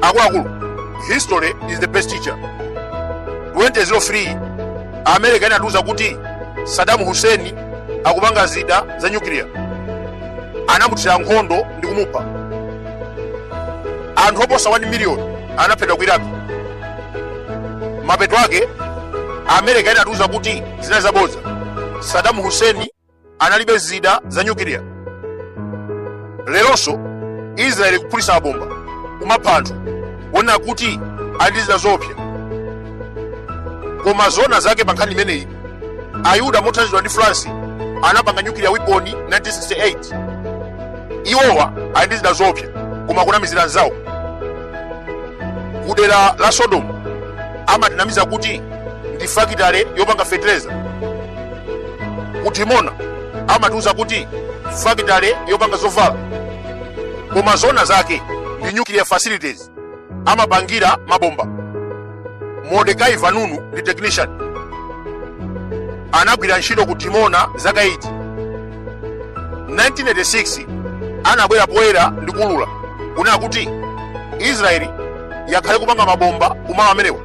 akuluakulu, history is the best teacher. 2003 America inatuza kuti Saddam Hussein akupanga zida za nuclear, anamuthira nkhondo ndi kumupha. Anthu oposa 1 million anaphedwa ku Iraq. Mapeto ake America inatuza kuti zina zabodza, Saddam Hussein analibe zida za nuclear. Leronso Israeli kupulisa mabomba kumapha anthu kuona kuti ali zida zopsa. Koma zona zake pa nkhani imeneyi, Ayuda mothandizidwa ndi France anapanga nuclear weapon 1968. Iwowa ali ndi zida zopsa koma kunamizira nzawo. Kudera la Sodom amatinamiza kuti ndi fakitale yopanga fertilizer. Ku Dimona amatiuza kuti fakitale yopanga zovala. Koma zona zake ndi nuclear facilities amapangira mabomba. Mordecai Vanunu ndi technician, anagwira ntchito ku Dimona zaka 8. 1986 anabwera poyera ndi kulula kunena kuti Israeli yakhale kupanga mabomba kumawa amenewa.